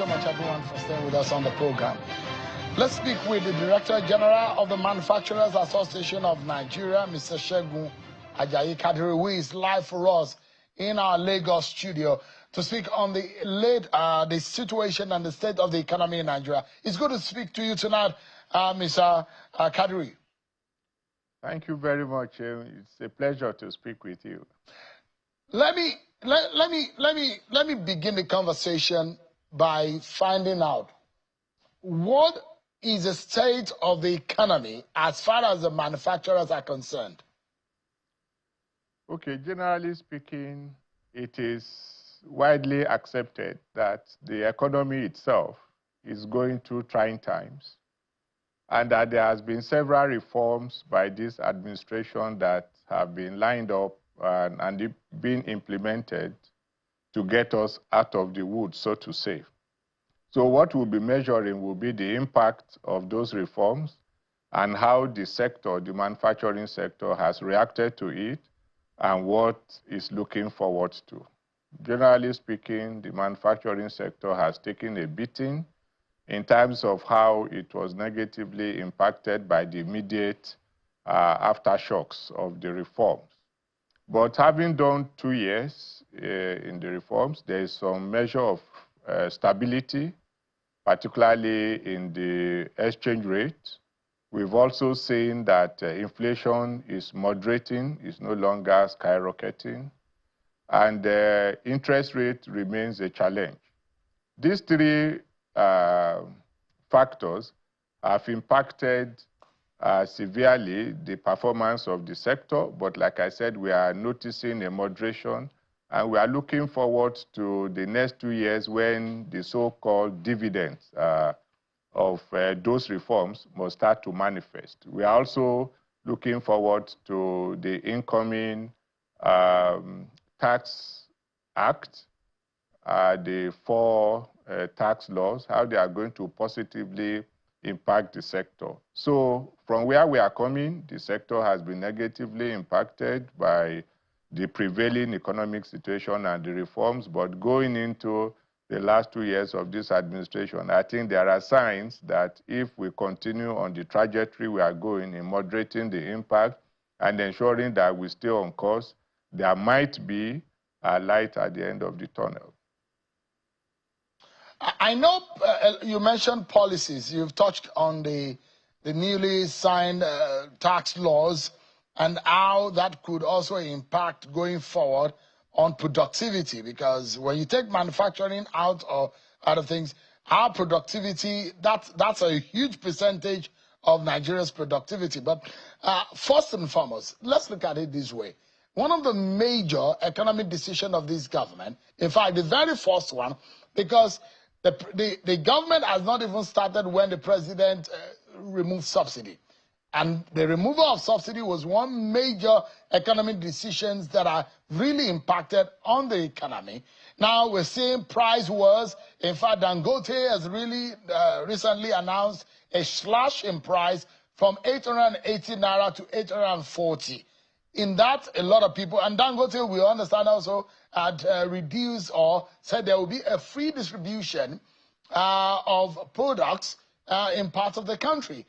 much, everyone, for staying with us on the program. Let's speak with the Director General of the Manufacturers Association of Nigeria, Mr. Segun Ajayi Kadiri, who is live for us in our Lagos studio to speak on the situation and the state of the economy in Nigeria. It's good to speak to you tonight, Mr. Kadiri. Thank you very much. It's a pleasure to speak with you. Let me begin the conversation by finding out what is the state of the economy as far as the manufacturers are concerned. Okay, generally speaking, it is widely accepted that the economy itself is going through trying times, and that there has been several reforms by this administration that have been lined up and being implemented to get us out of the woods, so to say. So what we'll be measuring will be the impact of those reforms and how the sector, the manufacturing sector, has reacted to it and what is looking forward to. Generally speaking, the manufacturing sector has taken a beating in terms of how it was negatively impacted by the immediate aftershocks of the reforms. But having done 2 years in the reforms, there is some measure of stability, particularly in the exchange rate. We've also seen that inflation is moderating, is no longer skyrocketing, and the interest rate remains a challenge. These three factors have impacted severely the performance of the sector, but like I said, we are noticing a moderation, and we are looking forward to the next 2 years when the so-called dividends of those reforms must start to manifest. We are also looking forward to the incoming tax act, the 4 tax laws, how they are going to positively impact the sector. So from where we are coming, the sector has been negatively impacted by the prevailing economic situation and the reforms, but going into the last 2 years of this administration, I think there are signs that if we continue on the trajectory we are going in moderating the impact and ensuring that we stay on course, there might be a light at the end of the tunnel. I know you mentioned policies. You've touched on the newly signed tax laws and how that could also impact going forward on productivity, because when you take manufacturing out of things, our productivity, that's a huge percentage of Nigeria's productivity. But first and foremost, let's look at it this way. One of the major economic decisions of this government, in fact, the very first one, because the government has not even started when the president removed subsidy. And the removal of subsidy was one major economic decision that are really impacted on the economy. Now we're seeing price wars. In fact, Dangote has really recently announced a slash in price from 880 naira to 840. In that, a lot of people, and Dangote, we understand also, had reduced or said there will be a free distribution of products in parts of the country.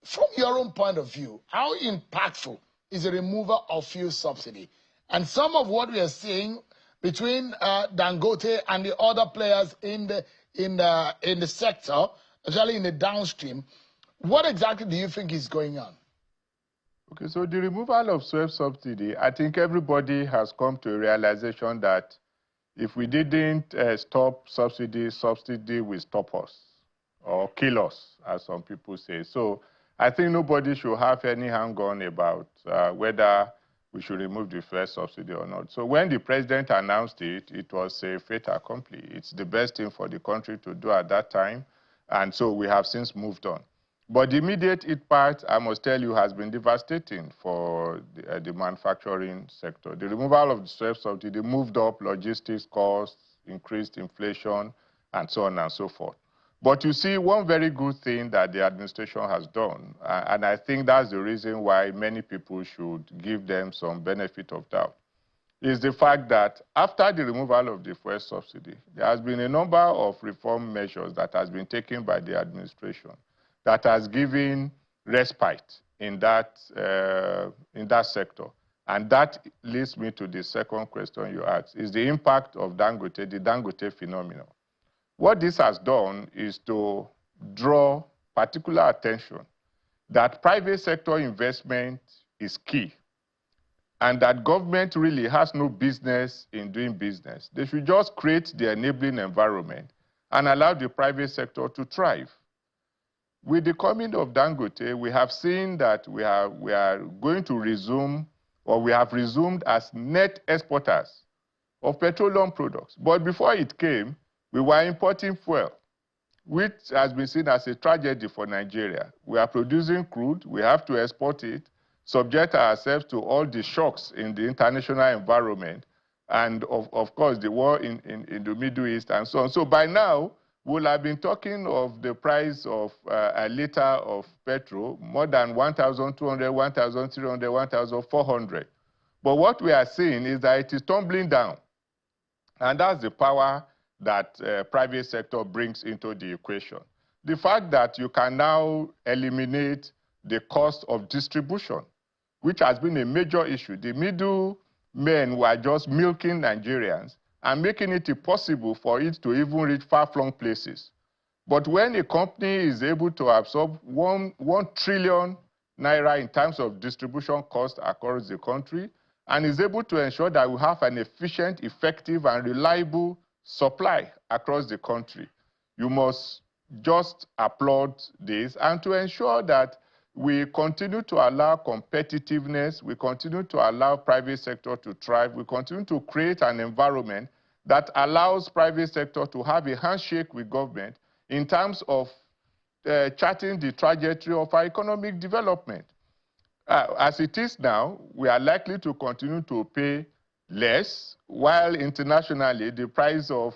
From your own point of view, how impactful is the removal of fuel subsidy? And some of what we are seeing between Dangote and the other players in the sector, especially in the downstream, what exactly do you think is going on? Okay, so the removal of fuel subsidy, I think everybody has come to a realization that if we didn't stop subsidy will stop us or kill us, as some people say. So I think nobody should have any hang-on about whether we should remove the fuel subsidy or not. So when the president announced it, it was a fait accompli. It's the best thing for the country to do at that time, and so we have since moved on. But the immediate impact, I must tell you, has been devastating for the manufacturing sector. The removal of the fuel subsidy moved up logistics costs, increased inflation, and so on and so forth. But you see, one very good thing that the administration has done, and I think that's the reason why many people should give them some benefit of doubt, is the fact that after the removal of the fuel subsidy, there has been a number of reform measures that has been taken by the administration that has given respite in that sector. And that leads me to the second question you asked, is the impact of Dangote, the Dangote phenomenon. What this has done is to draw particular attention that private sector investment is key and that government really has no business in doing business. They should just create the enabling environment and allow the private sector to thrive. With the coming of Dangote, we have seen that we are going to resume, or we have resumed as net exporters of petroleum products. But before it came, we were importing fuel, which has been seen as a tragedy for Nigeria. We are producing crude, we have to export it, subject ourselves to all the shocks in the international environment, and of course the war in the Middle East and so on. So by now, we'll have been talking of the price of a liter of petrol more than 1,200, 1,300, 1,400. But what we are seeing is that it is tumbling down. And that's the power that private sector brings into the equation. The fact that you can now eliminate the cost of distribution, which has been a major issue. The middlemen were just milking Nigerians and making it impossible for it to even reach far-flung places. But when a company is able to absorb 1 trillion naira in terms of distribution cost across the country, and is able to ensure that we have an efficient, effective, and reliable supply across the country, you must just applaud this, and to ensure that we continue to allow competitiveness, we continue to allow private sector to thrive, we continue to create an environment that allows private sector to have a handshake with government in terms of charting the trajectory of our economic development. As it is now, we are likely to continue to pay less, while internationally the price of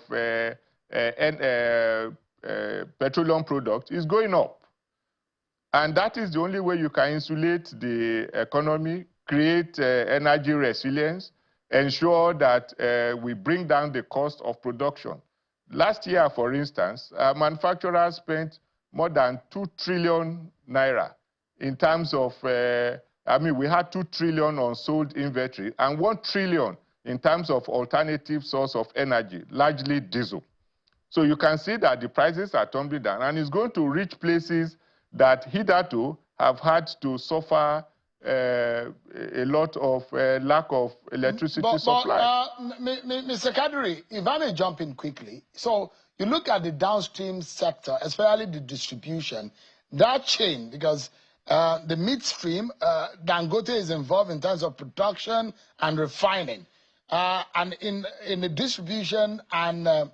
petroleum product is going up. And that is the only way you can insulate the economy, create energy resilience, ensure that we bring down the cost of production. Last year, for instance, manufacturers spent more than 2 trillion naira in terms of, we had 2 trillion unsold inventory and 1 trillion in terms of alternative source of energy, largely diesel. So you can see that the prices are tumbling down, and it's going to reach places that hitherto have had to suffer a lot of lack of electricity supply. Mr. Kadri, if I may jump in quickly. So you look at the downstream sector, especially the distribution, that chain, because the midstream, Dangote is involved in terms of production and refining. And in the distribution and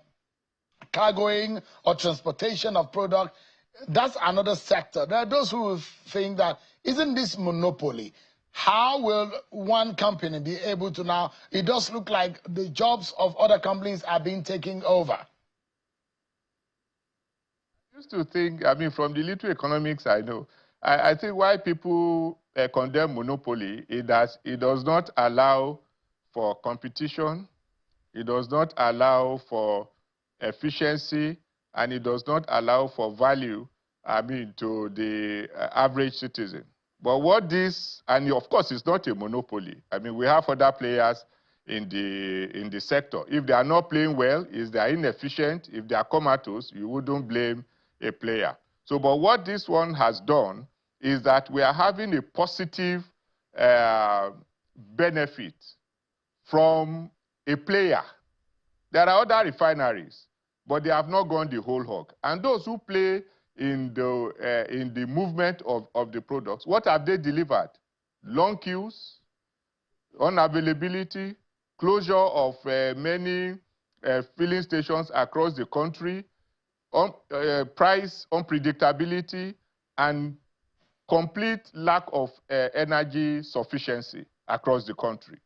cargoing or transportation of product, that's another sector. There are those who think that, isn't this monopoly? How will one company be able to now, it does look like the jobs of other companies are being taken over. I used to think, from the little economics I know, I think why people condemn monopoly is that it does not allow for competition, it does not allow for efficiency, and it does not allow for value, to the average citizen. But what this, and of course it's not a monopoly. We have other players in the sector. If they are not playing well, if they are inefficient, if they are comatose, you wouldn't blame a player. So, but what this one has done is that we are having a positive benefit from a player. There are other refineries, but they have not gone the whole hog. And those who play in the movement of the products, what have they delivered? Long queues, unavailability, closure of many filling stations across the country, price unpredictability, and complete lack of energy sufficiency across the country.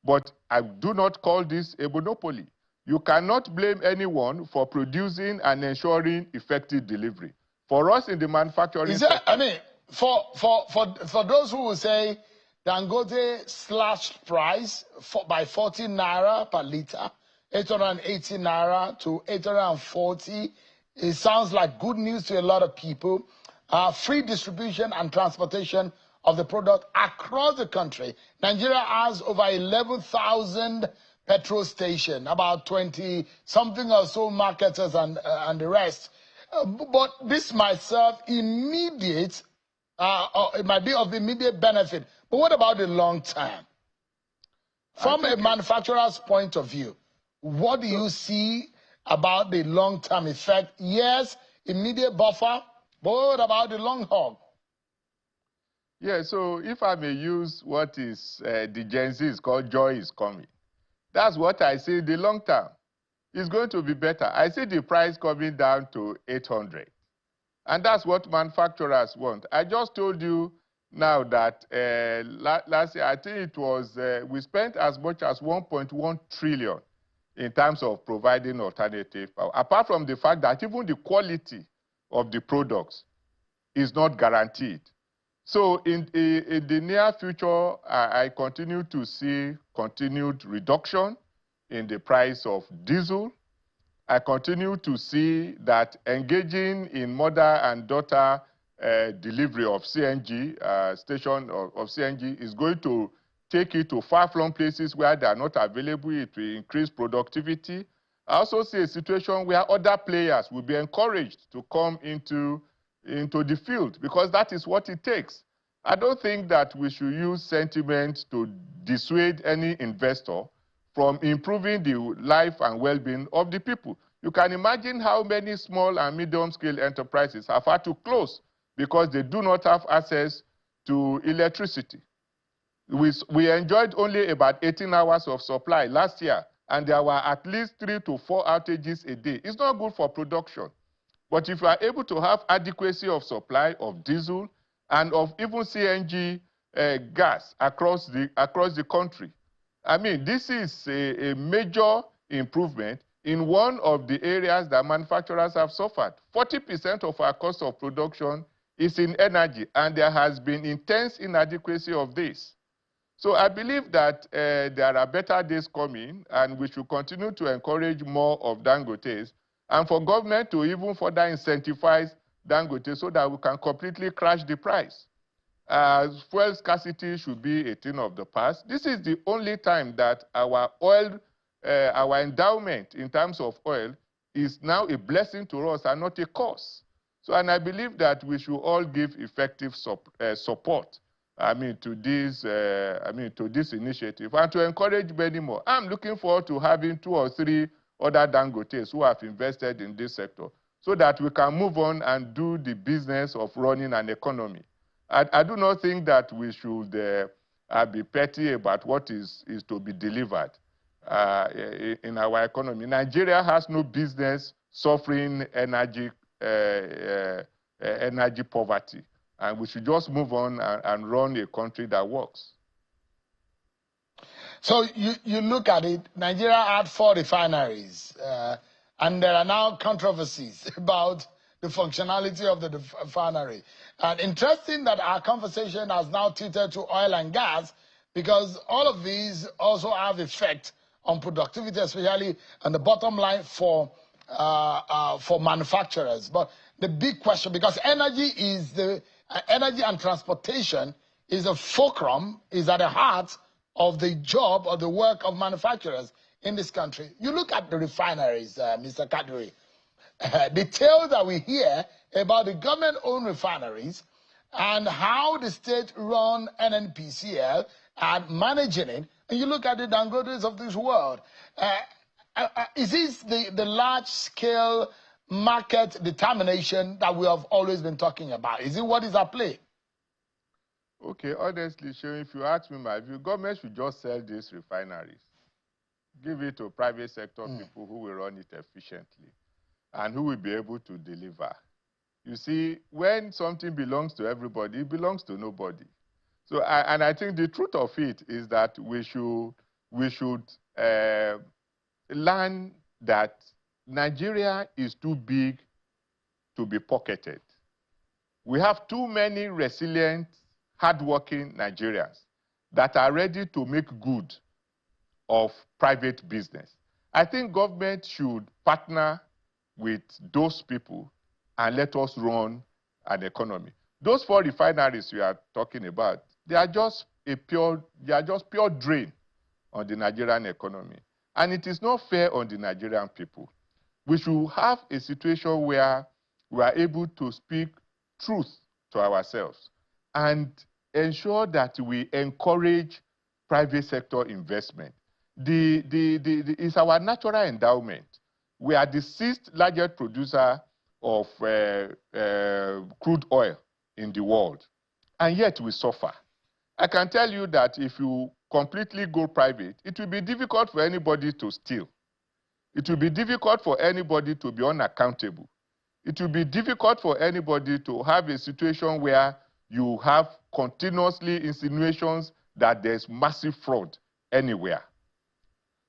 But I do not call this a monopoly. You cannot blame anyone for producing and ensuring effective delivery. For us in the manufacturing sector, for those who will say Dangote slashed price by 40 naira per liter, 880 naira to 840. It sounds like good news to a lot of people. Free distribution and transportation of the product across the country. Nigeria has over 11,000 petrol stations, about 20 something or so marketers and the rest. But this might serve immediate, or it might be of immediate benefit. But what about the long term? From a manufacturer's point of view, what do you see about the long-term effect? Yes, immediate buffer, but what about the long haul? Yeah, so if I may use what is the Gen Z is called joy is coming. That's what I see the long term. It's going to be better. I see the price coming down to 800. And that's what manufacturers want. I just told you now that last year, I think it was, we spent as much as 1.1 trillion in terms of providing alternative power. Apart from the fact that even the quality of the products is not guaranteed. So in the near future, I continue to see continued reduction in the price of diesel. I continue to see that engaging in mother and daughter delivery of CNG, station of CNG is going to take it to far-flung places where they are not available. It will increase productivity. I also see a situation where other players will be encouraged to come into the field because that is what it takes. I don't think that we should use sentiment to dissuade any investor from improving the life and well-being of the people. You can imagine how many small and medium-scale enterprises have had to close because they do not have access to electricity. We enjoyed only about 18 hours of supply last year, and there were at least 3 to 4 outages a day. It's not good for production. But if you are able to have adequacy of supply of diesel and of even CNG gas across the country, I mean, this is a major improvement in one of the areas that manufacturers have suffered. 40% of our cost of production is in energy, and there has been intense inadequacy of this. So I believe that there are better days coming, and we should continue to encourage more of Dangotes, and for government to even further incentivize Dangote so that we can completely crash the price. Fuel scarcity should be a thing of the past. This is the only time that our oil, our endowment in terms of oil is now a blessing to us and not a curse. So, and I believe that we should all give effective support, to this initiative and to encourage many more. I'm looking forward to having 2 or 3 other Dangotes who have invested in this sector so that we can move on and do the business of running an economy. I do not think that we should be petty about what is to be delivered in our economy. Nigeria has no business suffering energy poverty, and we should just move on and run a country that works. So you look at it, Nigeria had 4 refineries, and there are now controversies about the functionality of the refinery. And interesting that our conversation has now tilted to oil and gas, because all of these also have effect on productivity, especially on the bottom line for manufacturers. But the big question, because energy and transportation is a fulcrum, is at the heart of the job or the work of manufacturers in this country. You look at the refineries, Mr. Kadri. The tale that we hear about the government-owned refineries and how the state-run NNPCL are managing it, and you look at the Dangotes of this world, is this the large-scale market determination that we have always been talking about? Is it what is at play? Okay, honestly, Sean, if you ask me my view, government should just sell these refineries. Give it to private sector people who will run it efficiently and who will be able to deliver. You see, when something belongs to everybody, it belongs to nobody. So, and I think the truth of it is that we should learn that Nigeria is too big to be pocketed. We have too many resilient, hardworking Nigerians. that are ready to make good of private business. I think government should partner with those people and let us run an economy. Those 4 refineries we are talking about, they are just pure drain on the Nigerian economy. And it is not fair on the Nigerian people. We should have a situation where we are able to speak truth to ourselves and ensure that we encourage private sector investment. It's our natural endowment. We are the 6th largest producer of crude oil in the world, and yet we suffer. I can tell you that if you completely go private, it will be difficult for anybody to steal. It will be difficult for anybody to be unaccountable. It will be difficult for anybody to have a situation where you have continuously insinuations that there's massive fraud anywhere.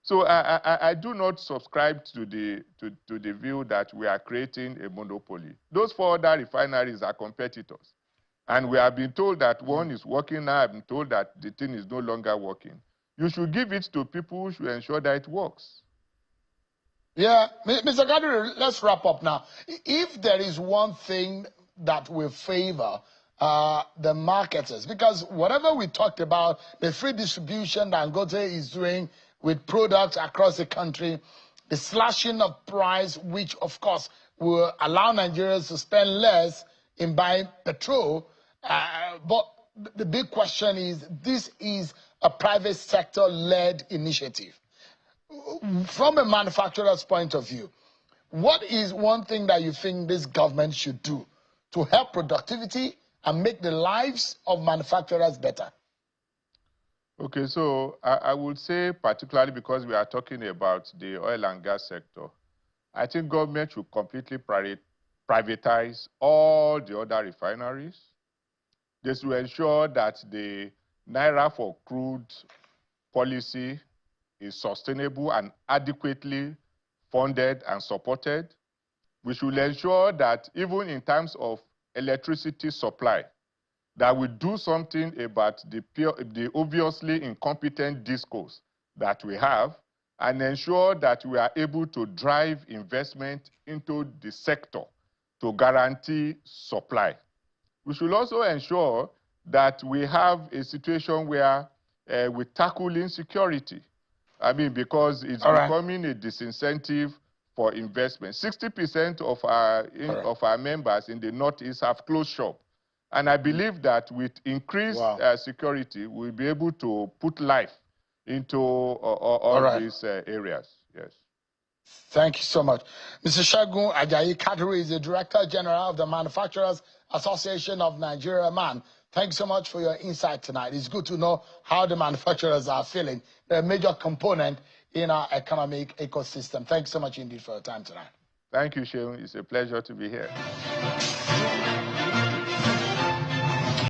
So I do not subscribe to the view that we are creating a monopoly. Those 4 other refineries are competitors. And we have been told that one is working now. I've been told that the thing is no longer working. You should give it to people who should ensure that it works. Yeah, Mr. Kadri, let's wrap up now. If there is one thing that will favor the marketers, because whatever we talked about, the free distribution that Dangote is doing with products across the country, the slashing of price, which of course will allow Nigerians to spend less in buying petrol. But the big question is, this is a private sector-led initiative. From a manufacturer's point of view, what is one thing that you think this government should do to help productivity and make the lives of manufacturers better? Okay, so I would say, particularly because we are talking about the oil and gas sector, I think government should completely privatize all the other refineries. They should ensure that the Naira for crude policy is sustainable and adequately funded and supported. We should ensure that even in terms of electricity supply, that we do something about the obviously incompetent discourse that we have, and ensure that we are able to drive investment into the sector to guarantee supply. We should also ensure that we have a situation where we tackle insecurity. I mean, because it's becoming a disincentive for investment. 60% of our members in the Northeast have closed shop. And I believe that with increased security, we'll be able to put life into all these areas. Yes. Thank you so much. Mr. Segun Ajayi Kadri is the Director General of the Manufacturers Association of Nigeria, MAN. Thanks so much for your insight tonight. It's good to know how the manufacturers are feeling. They're a major component in our economic ecosystem. Thanks so much indeed for your time tonight. Thank you, Sheung. It's a pleasure to be here.